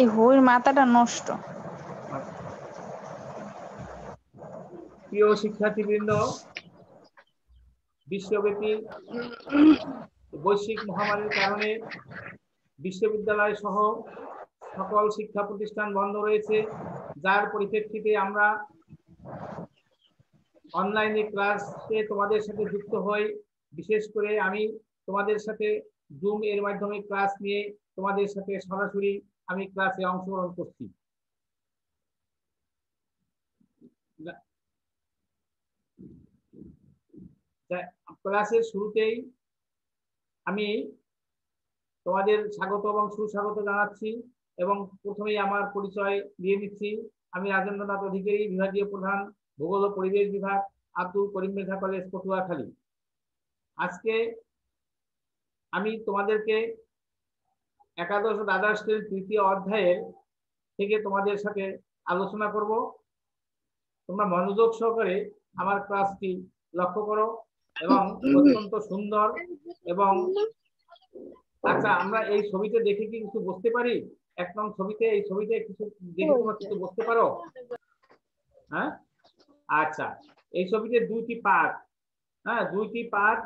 এই হইর মাথাটা নষ্ট। প্রিয় শিক্ষার্থীবৃন্দ, বিশ্বব্যাপী বৈশ্বিক মহামারীর কারণে বিশ্ববিদ্যালয় সহ সকল শিক্ষা প্রতিষ্ঠান বন্ধ রয়েছে, যার পরিপ্রেক্ষিতে আমরা অনলাইনে ক্লাসে তোমাদের সাথে যুক্ত হই। বিশেষ করে আমি তোমাদের সাথে জুম এর মাধ্যমে ক্লাস নিয়ে তোমাদের সাথে সরাসরি আমি ক্লাসে অংশগ্রহণ করছি। ক্লাসের শুরুতেই আমি তোমাদের স্বাগত এবং সুস্বাগত জানাচ্ছি এবং প্রথমেই আমার পরিচয় দিয়ে নিচ্ছি। আমি রাজেন্দ্রনাথ অধিকারী, বিভাগীয় প্রধান, ভূগোল ও পরিবেশ বিভাগ, আব্দুল করিম মৃধা কলেজ, পটুয়াখালী। আজকে আমি তোমাদেরকে একাদশ ও দ্বাদশ শ্রেণীর তৃতীয় অধ্যায়ের থেকে তোমাদের সাথে আলোচনা করব। তোমরা মনোযোগ সহকারে আমার ক্লাসটি লক্ষ্য করো এবং অত্যন্ত সুন্দর এবং আচ্ছা, আমরা এই ছবিতে দেখে কি কিছু বুঝতে পারি? এক নং ছবিতে, এই ছবিতে কিছু দেখে তোমরা কিছু বুঝতে পারো? হ্যাঁ, আচ্ছা। এই ছবিতে দুইটি পাত, হ্যাঁ, দুইটি পাত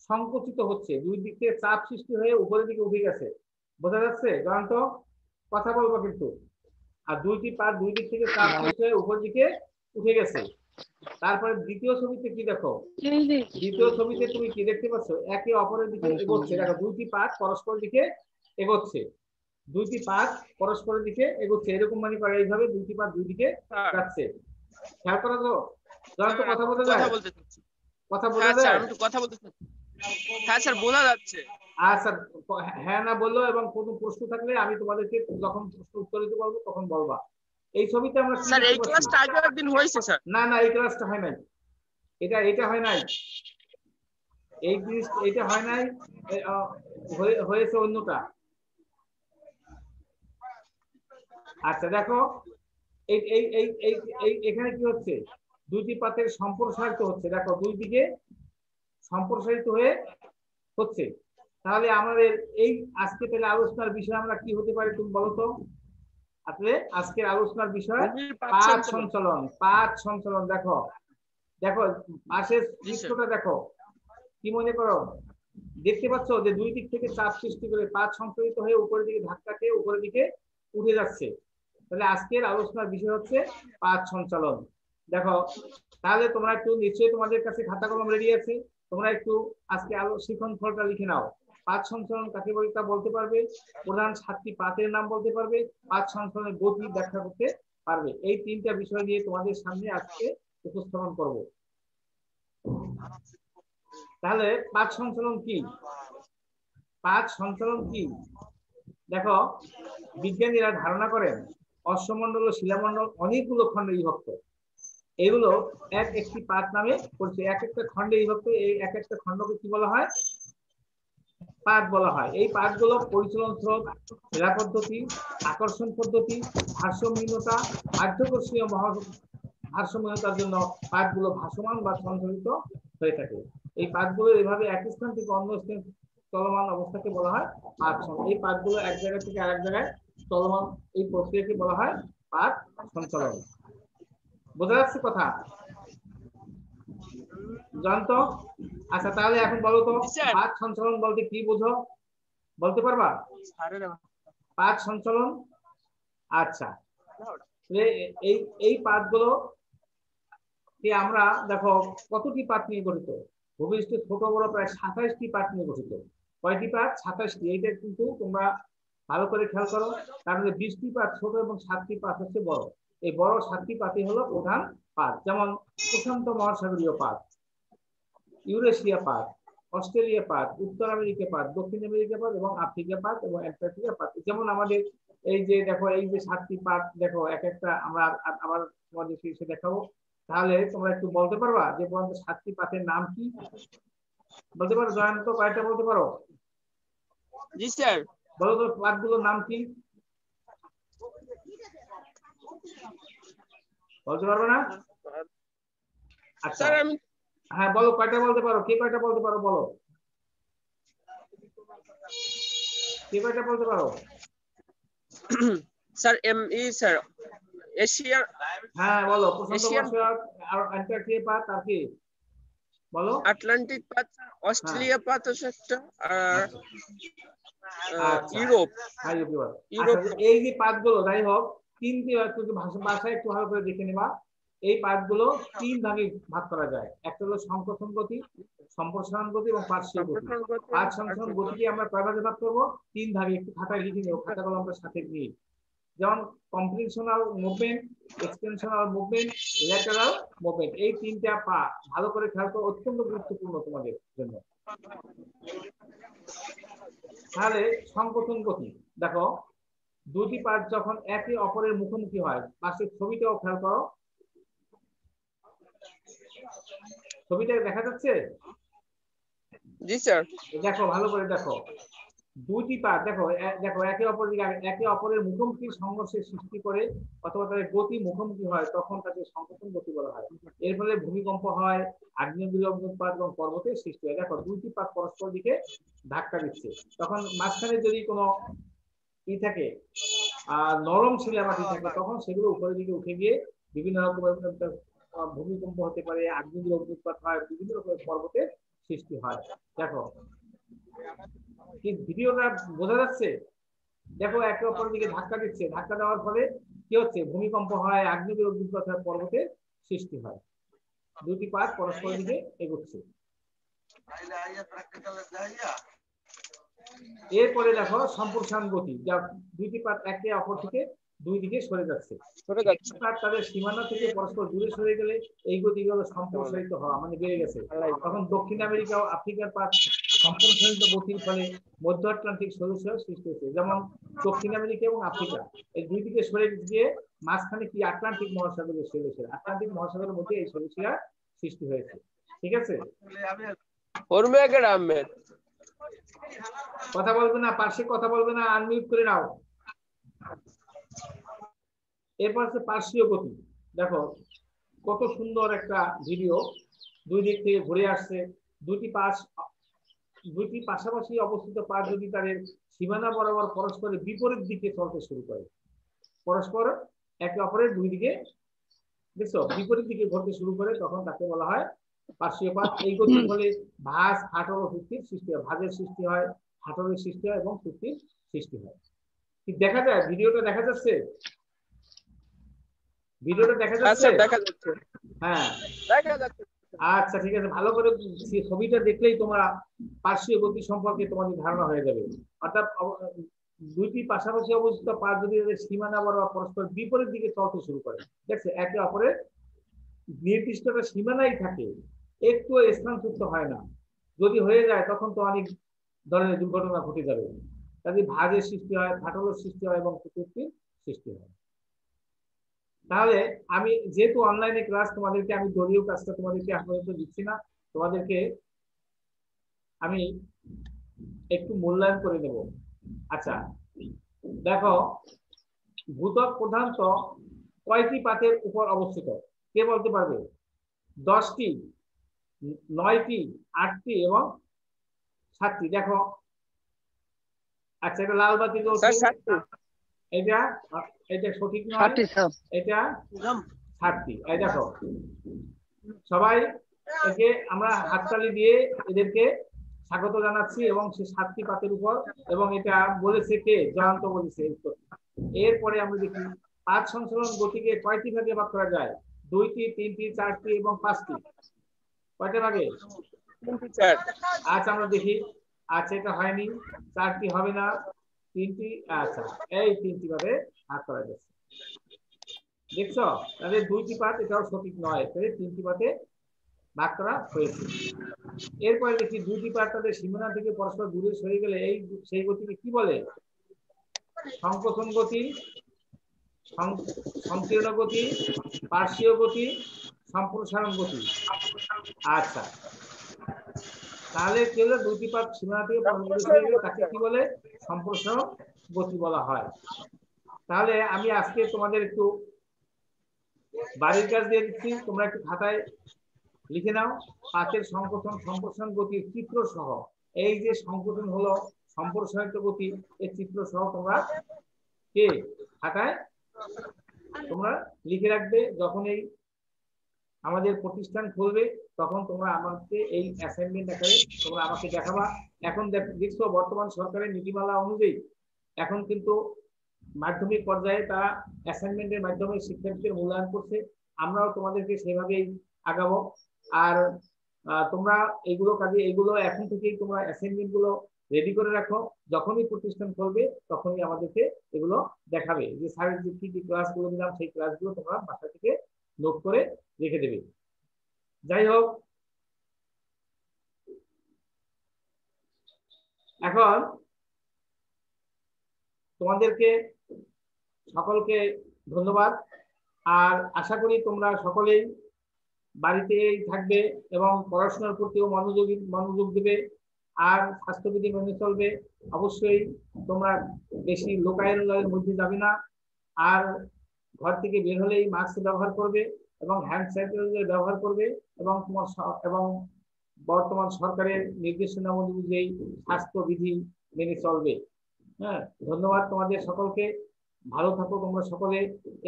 সংকুচিত হচ্ছে, দুই দিক থেকে চাপ সৃষ্টি হয়ে উপরের দিকে উঠে গেছে। বোঝা যাচ্ছে? কারণ তো কথা বলবো কিন্তু। আর দুইটি পাত দুই দিক থেকে চাপ সৃষ্টি হয়ে উপরের দিকে উঠে গেছে। তারপরে দ্বিতীয় ছবিতে কি দেখো? দ্বিতীয় ছবিতে তুমি কি দেখতে পাচ্ছ? একে অপরের দিকে এগোচ্ছে। দেখো, দুইটি পাত পরস্পরের দিকে এগোচ্ছে, দুইটি পাত পরস্পরের দিকে এগোচ্ছে, এরকম মানে করে এইভাবে দুইটি পাত দুই দিকে যাচ্ছে। খেয়াল করা তো? জয়ন্ত, কথা বলতে যায়? কথা বোঝা যায়? আমি একটু কথা বলতে চাচ্ছি। হ্যাঁ স্যার, বোঝা যাচ্ছে। আচ্ছা, হ্যাঁ না বললো এবং কোনো প্রশ্ন থাকলে আমি তোমাদেরকে যখন প্রশ্ন উত্তর দিতে পারবো তখন বলবা। এই ছবিতে আমরা স্যার এই ক্লাসটা আগে একদিন হয়েছে স্যার। না না, এই ক্লাসটা হয় নাই, এটা হয় নাই, এই জিনিস এটা হয় নাই, হয়েছে অন্যটা। আচ্ছা দেখো, এই এই এই এই এখানে কি হচ্ছে? দুইটি পাতের সম্প্রসারিত হচ্ছে, দেখো দুই দিকে সম্প্রসারিত হয়ে হচ্ছে। তাহলে আমাদের এই আজকে তাহলে আলোচনার বিষয় আমরা কি হতে পারে তুমি বলো তো? আসলে আজকের আলোচনার বিষয় পাত সঞ্চালন। পাত সঞ্চালন, দেখো দেখো পাশের চিত্রটা দেখো, কি মনে করো? দেখতে পাচ্ছ যে দুই দিক থেকে চাপ সৃষ্টি করে পাত সংশোধিত হয়ে উপরের দিকে ধাক্কা খেয়ে উপরের দিকে উঠে যাচ্ছে। তাহলে আজকের আলোচনার বিষয় হচ্ছে পাত সঞ্চালন। দেখো, তাহলে তোমরা একটু নিশ্চয়ই তোমাদের কাছে খাতা কলম রেডি আছে, তোমরা একটু আজকে শিখন ফলটা লিখে নাও। পাত সঞ্চালন কাকে বলে তা বলতে পারবে, প্রধান 7টি পাতের নাম বলতে পারবে, পাত সঞ্চালনের গতি ব্যাখ্যা করতে পারবে। এই তিনটা বিষয় নিয়ে তোমাদের সামনে আজকে উপস্থাপন করব। তাহলে পাত সঞ্চালন কি? পাত সঞ্চালন কি? দেখো, বিজ্ঞানীরা ধারণা করেন অশ্বমণ্ডল ও শিলামণ্ডল অনেকগুলো খণ্ডে বিভক্ত। এগুলো এক একটি পাত নামে পরিচিত। এক একটা খণ্ডে বিভক্ত, এই এক একটা খণ্ডকে কি বলা হয়? পাত বলা হয়। এই পাতগুলো পরিচালন স্রোত, ক্রীড়া পদ্ধতি, আকর্ষণ পদ্ধতি, ভারসাম্যহীনতা, আধ্যাকর্ষণীয় ভারসাম্যহীনতার জন্য পাতগুলো ভাসমান বা সঞ্চালিত হয়ে থাকে। এই পাতগুলো এভাবে এক স্থান থেকে অন্য স্থানে চলমান অবস্থাকে বলা হয় পাত। এই পাতগুলো এক জায়গা থেকে আরেক জায়গায় চলমান, এই প্রক্রিয়াকে বলা হয় পাত সঞ্চালন। বোঝা যাচ্ছে কথা? জানতো? আচ্ছা, তাহলে এখন বলো তো পাত সঞ্চালন বলতে কি বোঝো? বলতে পারবা? পাত সঞ্চালন। আচ্ছা, এই এই পাতগুলো কি আমরা দেখো কতটি পাত নিয়ে গঠিত? ভূপৃষ্ঠ ছোট বড় প্রায় 27টি পাত নিয়ে গঠিত। কয়টি পাত? 27টি। এইটা কিন্তু তোমরা ভালো করে খেয়াল করো, কারণ 20টি পাত ছোট এবং 7টি পাত হচ্ছে বড়। এই বড় 7টি পাতই হলো প্রধান পাত, যেমন প্রশান্ত মহাসাগরীয় পাত, ইউরেশিয়া পাত, অস্ট্রেলিয়া পাত, উত্তর আমেরিকা পাত, দক্ষিণ আমেরিকা পাত এবং আফ্রিকা পাত এবং অ্যান্টার্কটিকা পাত। যেমন আমাদের এই যে দেখো, এই যে 7টি পাত দেখো, এক একটা আমরা আবার তোমাদের শীর্ষে দেখাবো। তাহলে তোমরা একটু বলতে পারবা যে 7টি পাতের নাম কি? বলতে পারো? জয়ন্ত, কয়েকটা বলতে পারো? জি স্যার। বলো তো পাতগুলোর নাম কি? বলতে পারবে না? আচ্ছা, হ্যাঁ বলো, কয়টা বলতে পারো? কে কয়টা বলতে পারো বলো? কে কয়টা বলতে পারো? স্যার স্যার এশিয়া হ্যাঁ বলো, প্রশান্ত এশিয়ান মহাসাগর আর অ্যান্টার্কটিকা পাত আর কি বলো? আটলান্টিক পাত, অস্ট্রেলিয়া পাত হচ্ছে একটা, আর আচ্ছা ইউরোপ হ্যাঁ ইউরোপ। ইউরোপ আচ্ছা এই যে পাতগুলো যাই হোক তিনটি একটু ভাষায় একটু ভালো করে দেখে নেবা। এই পাতগুলো তিন ভাগে ভাগ করা যায়। একটা হলো সংকোচন গতি, সম্প্রসারণ গতি এবং পার্শ্বীয় গতি। পাত সংকোচন গতিকে আমরা কয় ভাগে ভাগ করবো? তিন ভাগে। একটু খাতায় লিখে নেবো, খাতা কলমটা সাথে নিয়ে। যেমন কম্প্রেশনাল movement, extensional movement, lateral movement. এই তিনটা পা ভালো করে খেয়াল করো, অত্যন্ত গুরুত্বপূর্ণ তোমাদের জন্য। তাহলে সংকোচন গতি দেখো, দুটি পাত যখন একে অপরের মুখোমুখি হয়, পাশের ছবিটাও খেয়াল করো, ছবিটা দেখা যাচ্ছে? জি স্যার। দেখো ভালো করে দেখো, দুটি পাত দেখো দেখো একে অপরের মুখোমুখি সংঘর্ষের সৃষ্টি করে অথবা তাদের গতি মুখোমুখি হয়, তখন তাকে সংকোচন গতি বলা হয়। এর ফলে ভূমিকম্প হয়, আগ্নেয়গিরি অগ্নুৎপাত এবং পর্বতের সৃষ্টি হয়। দেখো দুইটি পাত পরস্পর দিকে ধাক্কা দিচ্ছে, তখন মাঝখানে যদি কোনো থাকে নরম শিলামাটি থাকে, তখন সেগুলো উপরের দিকে উঠে গিয়ে বিভিন্ন রকমের ভূমিকম্প হতে পারে, আগ্নেয়গিরি অগ্নুৎপাত হয়, বিভিন্ন রকমের পর্বতের সৃষ্টি হয়। দেখো কি ভিডিওটা বোঝা যাচ্ছে? দেখো একে অপরের দিকে ধাক্কা দিচ্ছে, ধাক্কা দেওয়ার ফলে কি হচ্ছে? ভূমিকম্প হয়, আগ্নেয়গিরি অগ্নুৎপাত হয়, পর্বতের সৃষ্টি হয়। দুটি পাত পরস্পরের দিকে এগোচ্ছে। এরপরে দেখো সম্প্রসারণ গতি, যা দুইটি পাত একে অপর থেকে দুই দিকে সরে যাচ্ছে। তাদের সীমানা থেকে পরস্পর দূরে সরে গেলে এই গতিগুলো সম্প্রসারিত হওয়া মানে বেড়ে গেছে। তখন দক্ষিণ আমেরিকা ও আফ্রিকার পাত সম্প্রসারিত গতির ফলে মধ্য আটলান্টিক সরুশিরার সৃষ্টি হয়েছে। যেমন দক্ষিণ আমেরিকা এবং আফ্রিকা এই দুই দিকে সরে গিয়ে মাঝখানে কি আটলান্টিক মহাসাগরের সরুশিরা, আটলান্টিক মহাসাগরের মধ্যে এই সরুশিরার সৃষ্টি হয়েছে। ঠিক আছে, কথা বলবে না, পাশে কথা বলবে না, আনমিউট করে নাও। এরপর হচ্ছে পার্শ্বীয় গতি। দেখো কত সুন্দর একটা ভিডিও, দুই দিক থেকে ঘুরে আসছে। দুইটি পাশাপাশি অবস্থিত পাত যদি তাদের সীমানা বরাবর পরস্পরের বিপরীত দিকে চলতে শুরু করে, পরস্পর একে অপরের দুই দিকে দেখছো বিপরীত দিকে ঘুরতে শুরু করে, তখন তাকে বলা হয় পার্শ্বীয় পাত। এই গতির ফলে ভাঁজ, ফাটল ও চুক্তির সৃষ্টি হয়। ভাঁজের সৃষ্টি হয়, ফাটলের সৃষ্টি হয় এবং চুক্তির সৃষ্টি হয়। কি দেখা যায়? ভিডিওটা দেখা যাচ্ছে? ভিডিওটা দেখা যাচ্ছে? হ্যাঁ দেখা যাচ্ছে। আচ্ছা ঠিক আছে, ভালো করে ছবিটা দেখলেই তোমরা পার্শ্বীয় গতি সম্পর্কে তোমাদের ধারণা হয়ে যাবে। অর্থাৎ দুইটি পাশাপাশি অবস্থিত পাত যদি সীমানা বরাবর পরস্পর বিপরীত দিকে চলতে শুরু করে, দেখছে একে অপরের নির্দিষ্ট একটা সীমানাই থাকে, একটু স্থানচ্যুত হয় না। যদি হয়ে যায় তখন তো অনেক ধরনের দুর্ঘটনা ঘটে যাবে। কাজে ভাঁজের সৃষ্টি হয়, ফাটলের সৃষ্টি হয় এবং চুক্তির সৃষ্টি হয়। তাহলে আমি যেহেতু অনলাইনে ক্লাস, তোমাদেরকে আমি দলীয় কাজটা তোমাদেরকে আপাতত দিচ্ছি না, তোমাদেরকে আমি একটু মূল্যায়ন করে দেব। আচ্ছা দেখো, ভূত্বক প্রধানত কয়টি পাতের উপর অবস্থিত? কে বলতে পারবে? 10টি, 9টি, 8টি এবং 7টি? দেখো আচ্ছা, এটা লাল বাতি জ্বলছে, এটা এটা সঠিক নয়, এটা 7টি। এই দেখো সবাই একে আমরা হাততালি দিয়ে এদেরকে স্বাগত জানাচ্ছি, এবং সে 7টি পাতের উপর, এবং এটা বলেছে কে? জয়ন্ত বলেছে। এরপরে আমরা দেখি পাত সংশ্লেষণ গতিকে কয়টি ভাগে ভাগ করা যায়? 2টি, 3টি, 4টি এবং 5টি। কয়টা ভাগে? আচ্ছা আমরা দেখি। আচ্ছা এটা হয়নি, 4টি হবে না, 3টি। আচ্ছা এই 3টি ভাবে ভাগ করা যাচ্ছে, দেখছো? তাহলে 2টি পাত, এটাও সঠিক নয়, তাহলে 3টি পাতে ভাগ করা হয়েছে। এরপরে দেখি 2টি পাত তাদের সীমানা থেকে পরস্পর দূরে সরে গেলে এই সেই গতিকে কি বলে? সংকোচন গতি, সংকীর্ণ গতি, পার্শ্বীয় গতি, সম্প্রসারণ গতি। আচ্ছা তাহলে কি হলো? 2টি পাত সীমানা থেকে পরস্পর সরে গেলে তাকে কি বলে? সম্প্রসারণ গতি বলা হয়। তাহলে আমি আজকে তোমাদের একটু বাড়ির কাজ দিয়ে দিচ্ছি, তোমরা একটু খাতায় লিখে নাও। পাতের সংকোচন সম্প্রসারণ গতির চিত্র সহ, এই যে সংকোচন হলো সম্প্রসারিত গতি, এই চিত্র সহ তোমরা কে খাতায় তোমরা লিখে রাখবে, যখন এই আমাদের প্রতিষ্ঠান খুলবে তখন তোমরা আমাকে এই অ্যাসাইনমেন্ট আকারে তোমরা আমাকে দেখাবা। এখন দেখছো বর্তমান সরকারের নীতিমালা অনুযায়ী এখন কিন্তু মাধ্যমিক পর্যায়ে তারা অ্যাসাইনমেন্টের মাধ্যমে শিক্ষার্থীদের মূল্যায়ন করছে। আমরাও তোমাদেরকে সেভাবেই আগাবো। আর তোমরা এইগুলো এখন থেকেই তোমরা অ্যাসাইনমেন্ট গুলো রেডি করে রাখো, যখনই প্রতিষ্ঠান খুলবে তখনই আমাদেরকে এগুলো দেখাবে, যে স্যারের যে কি কি ক্লাসগুলো দিলাম সেই ক্লাসগুলো তোমরা বাসা থেকে নোট করে রেখে দেবে। যাই হোক, এখন তোমাদেরকে সকলকে ধন্যবাদ। আর আশা করি তোমরা সকলেই বাড়িতেই থাকবে এবং পড়াশোনার প্রতিও মনোযোগ দেবে, আর স্বাস্থ্যবিধি মেনে চলবে। অবশ্যই তোমরা বেশি লোকালয়ের মধ্যে যাবে না, আর ঘর থেকে বের হলেই মাস্ক ব্যবহার করবে এবং হ্যান্ড স্যানিটাইজার ব্যবহার করবে, এবং বর্তমান সরকারের নির্দেশনা অনুযায়ী স্বাস্থ্যবিধি মেনে চলবে। হ্যাঁ, ধন্যবাদ তোমাদের সকলকে। ভালো থাকো তোমরা সকলে,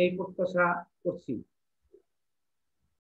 এই প্রত্যাশা করছি।